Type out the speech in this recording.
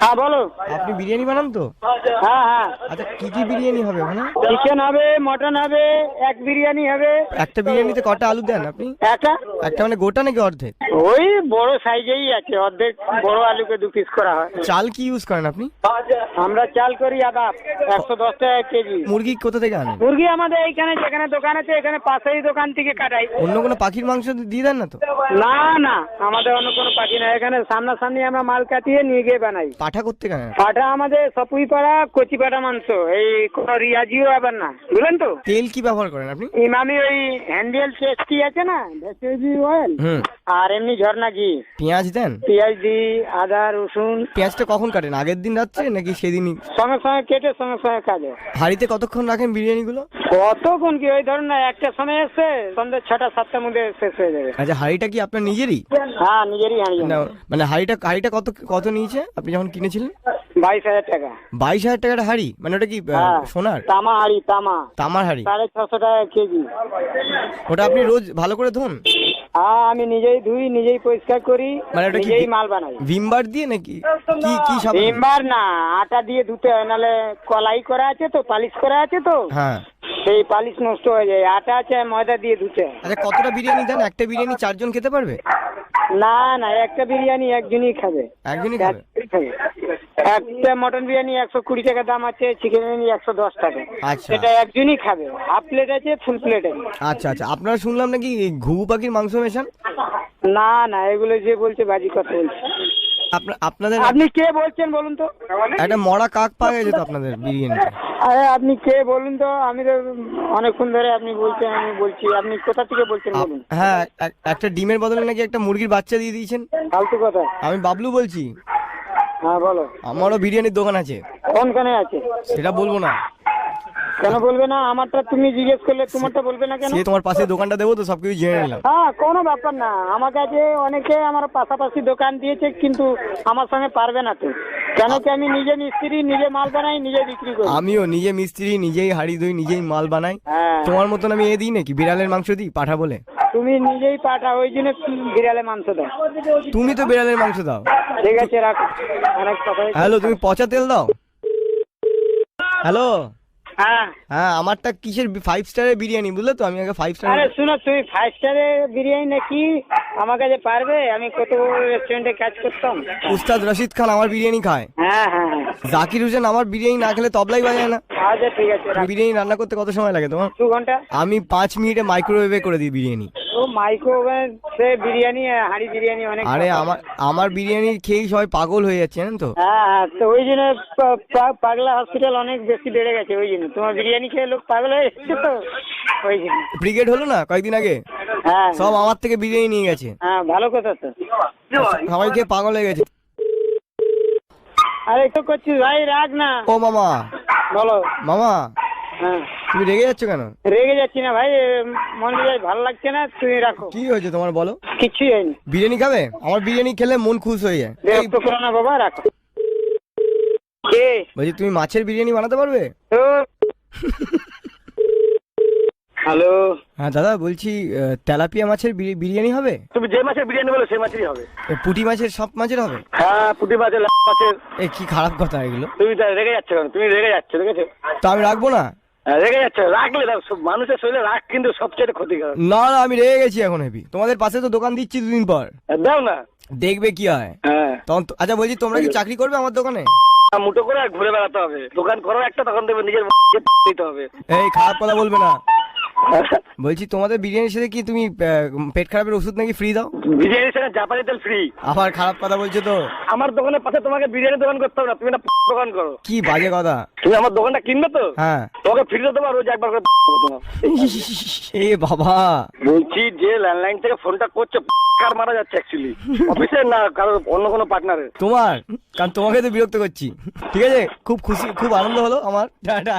হ্যাঁ বলো। আপনি বিরিয়ানি বানান তো? হ্যাঁ হ্যাঁ, আচ্ছা, কি কি বিরিয়ানি হবে মানে? চিকেন হবে, মটন হবে, এক বিরিয়ানি হবে। একটা বিরিয়ানিতে কটা আলু দেন আপনি? একটা একটা মানে গোটা নাকি অর্ধেক? ওই বড় সাইজেই আছে, অর্ধেক বড় আলুকে 2 পিস করা হয়। চাল কি ইউজ করেন আপনি? আমরা চাল করি আদাব 110 টাকা কেজি। মুরগি কোথা থেকে আনেন? মুরগি আমাদের এইখানে যেখানে দোকান আছে এখানে পাশেই দোকান থেকে কাটাই। অন্য কোনো পাখির মাংস দিয়ে দেন না তো? না না, আমাদের অন্য কোনো পাখি না, এখানে সামনাসামনি আমরা মাল কাটিয়ে নিয়ে গিয়ে বানাই। পাঠা করতে কেন? পাটা আমাদের সপুই পাড়া কচি পাটা মাংস, এই কোনো রিয়াজিও আবার না, বুঝলেন তো। তেল কি ব্যবহার করেন আপনি? ইমামি ওই হ্যান্ডেল টেস্টি আছে না, ভেষজ অয়েল, হুম। আর এমনি ঝর্ণা ঘি। পেঁয়াজ দেন? পেঁয়াজ দিই, আদা রসুন। পেঁয়াজটা কখন কাটেন, আগের দিন রাত্রে নাকি সেদিনই? সঙ্গে সঙ্গে কেটে সঙ্গে সঙ্গে কাজে। হাঁড়িতে কতক্ষণ রাখেন বিরিয়ানিগুলো? কতক্ষণ কি, ওই ধরুন না একটা সময় এসছে সন্ধ্যে 6টা 7টার মধ্যে শেষ হয়ে যাবে। আচ্ছা, হাঁড়িটা কি আপনার নিজেরই? হ্যাঁ নিজেরই হাঁড়ি। না, মানে হাঁড়িটা কত কত নিয়েছে আপনি যখন কিনেছিলেন? 22,000 টাকা। 22,000 টাকার হাঁড়ি? মানে ওটা কি হ্যাঁ, সোনার? তামা হাঁড়ি, তামা। তামার হাঁড়ি? 650 টাকা কেজি। ওটা আপনি রোজ ভালো করে ধোন? হ্যাঁ, আমি নিজেই ধুই, নিজেই পরিষ্কার করি, মানে ওটা কি নিজেই মাল বানাই। ভিমবার দিয়ে নাকি কি কি সাবান? ভিমবার না, আটা দিয়ে ধুতে হয়, নাহলে কলাই করা আছে তো, পালিশ করা আছে তো, হ্যাঁ। সেই পালিশ নষ্ট হয়ে যায়। আটা আছে, ময়দা দিয়ে ধুতে হয়। আচ্ছা, কতটা বিরিয়ানি দেন? একটা বিরিয়ানি 4 জন খেতে পারবে? না না, একটা বিরিয়ানি একজনই খাবে। একজনই খাবে? একটা মটন বিরিয়ানি 120 টাকা দাম আছে, চিকেন বিরিয়ানি 110 টাকা। আচ্ছা সেটা একজনই খাবে। হাফ প্লেট আছে, ফুল প্লেট আছে। আচ্ছা আচ্ছা, আপনারা শুনলাম নাকি ঘুঘু পাখির মাংস মেশান? না না, এগুলো যে বলছে বাজি কথা বলছে। আপনাদের আপনি কে বলছেন বলুন তো? একটা মরা কাক পাওয়া গেছে তো আপনাদের বিরিয়ানিতে? আরে আপনি কে বলুন তো? আমি তো অনেকক্ষণ ধরে আপনি বলছেন, আমি বলছি, আপনি কোথা থেকে বলছেন বলুন। হ্যাঁ, একটা ডিমের বদলে নাকি একটা মুরগির বাচ্চা দিয়ে দিয়েছেন। ফালতু কথা। আমি বাবলু বলছি। হ্যাঁ বলো। আমারও বিরিয়ানির দোকান আছে। কোনখানে আছে? সেটা বলবো না। কেন বলবে না? আমারটা তুমি জিজ্ঞেস করলে তোমারটা বলবে না কেন? সে তোমার পাশে দোকানটা দেবো তো, সবকিছু জেনে নিলাম। হ্যাঁ, কোনো ব্যাপার না। আমার কাছে অনেকে আমার পাশাপাশি দোকান দিয়েছে, কিন্তু আমার সঙ্গে পারবে না তো। কেন কি, আমি নিজে মিস্ত্রি, নিজে মাল বানাই, নিজে বিক্রি করি। আমিও নিজে মিস্ত্রি, নিজেই হাঁড়ি ধুই, নিজেই মাল বানাই। হ্যাঁ। তোমার মতন আমি দিই নাকি বিড়ালের মাংস দিই পাঠা বলে? তুমি নিজেই পাঠা, ওই জন্য বিড়ালে মাংস দাও। তুমি তো বিড়ালের মাংস দাও। ঠিক আছে, রাখো। অনেক কথা। হ্যালো, তুমি পচা তেল দাও? হ্যালো। হ্যাঁ। হ্যাঁ, আমারটা কিসের 5 স্টারের বিরিয়ানি, বুঝলে তো? আমি আগে 5 স্টার। আরে শুনো, তুমি 5 স্টারের বিরিয়ানি নাকি আমার কাছে পারবে? আমি কত বড় রেস্টুরেন্টে কাজ করতাম। উস্তাদ রশিদ খান আমার বিরিয়ানি খায়। হ্যাঁ হ্যাঁ হ্যাঁ। জাকির হোসেন আমার বিরিয়ানি না খেলে তবলাই বাজায় না। আচ্ছা ঠিক আছে, রাখো। বিরিয়ানি রান্না করতে কত সময় লাগে তোমার? 2 ঘন্টা। আমি 5 মিনিটে মাইক্রোওয়েভে করে দিই বিরিয়ানি। ও মাইক্রোওভেন সে বিরিয়ানি, হাঁড়ি বিরিয়ানি অনেক। আরে আমার বিরিয়ানি খেয়েই সবাই পাগল হয়ে যাচ্ছে, জানেন তো? হ্যাঁ হ্যাঁ, তো ওই জন্য পাগলা হসপিটাল অনেক বেশি বেড়ে গেছে, ওই জন্য তোমার বিরিয়ানি খেয়ে লোক পাগল হয়ে যাচ্ছে তো, ওই জন্য। ব্রিগেড হলো না কয়েকদিন আগে, হ্যাঁ সব আমার থেকে বিরিয়ানি নিয়ে গেছে। হ্যাঁ, ভালো কথা তো। সবাই খেয়ে পাগল হয়ে গেছে। আরে তো করছিস ভাই, রাখ না। ও মামা। বলো। মামা, হ্যাঁ, তুমি রেগে যাচ্ছ কেন? রেগে যাচ্ছি না ভাই, মন মেজাজ ভালো লাগছে না, তুমি রাখো। কি হয়েছে তোমার বলো? কিছুই হয়নি। বিরিয়ানি খাবে? আমার বিরিয়ানি খেলে মন খুশ হয়ে যায়। বিরক্ত করো না বাবা, রাখো। কে বলছি, তুমি মাছের বিরিয়ানি বানাতে পারবে? তো? হ্যালো। হ্যাঁ দাদা, বলছি তেলাপিয়া মাছের বিরিয়ানি হবে? তুমি যে মাছের বিরিয়ানি বলো সেই মাছেরই হবে। পুঁটি মাছের, সব মাছের হবে? হ্যাঁ, পুঁটি মাছের, মাছের। এ কি খারাপ কথা এগুলো। তুমি রেগে যাচ্ছ কেন? তুমি রেগে যাচ্ছ, ঠিক আছে? তো আমি রাখবো না। রেগে যাচ্ছ, রাখলে মানুষের শরীরে রাগ কিন্তু সবচেয়ে ক্ষতিকর। না না, আমি রেগে গেছি এখন হেবি। তোমাদের পাশে তো দোকান দিচ্ছি 2 দিন পর। দাও না। দেখবে কি হয়। হ্যাঁ। তখন আচ্ছা, বলছি তোমরা কি চাকরি করবে আমার দোকানে? মুটো করে আর ঘুরে বেড়াতে হবে। দোকান করো একটা, তখন দেবে নিজের দিতে হবে। এই খারাপ কথা বলবে না। বলছি, তোমাদের বিরিয়ানির সাথে কি তুমি পেট খারাপের ওষুধ নাকি ফ্রি দাও? বিরিয়ানির সাথে জাপানি তেল ফ্রি। আবার খারাপ কথা বলছো তো। আমার দোকানের পাশে তোমাকে বিরিয়ানি দোকান করতে হবে না, তুমি না দোকান করো। কি বাজে কথা। তুমি আমার দোকানটা কিনবে তো? হ্যাঁ। তোমাকে ফ্রিতে দেবো, রোজ একবার করে তোমার। এ বাবা। বলছি যে ল্যান্ডলাইন থেকে ফোনটা করছো, কার মারা যাচ্ছে অ্যাকচুয়ালি? অফিসের না কারো অন্য কোনো পার্টনারের? তোমার, কারণ তোমাকে তো বিরক্ত করছি। ঠিক আছে, খুব খুশি, খুব আনন্দ হলো আমার। টাটা।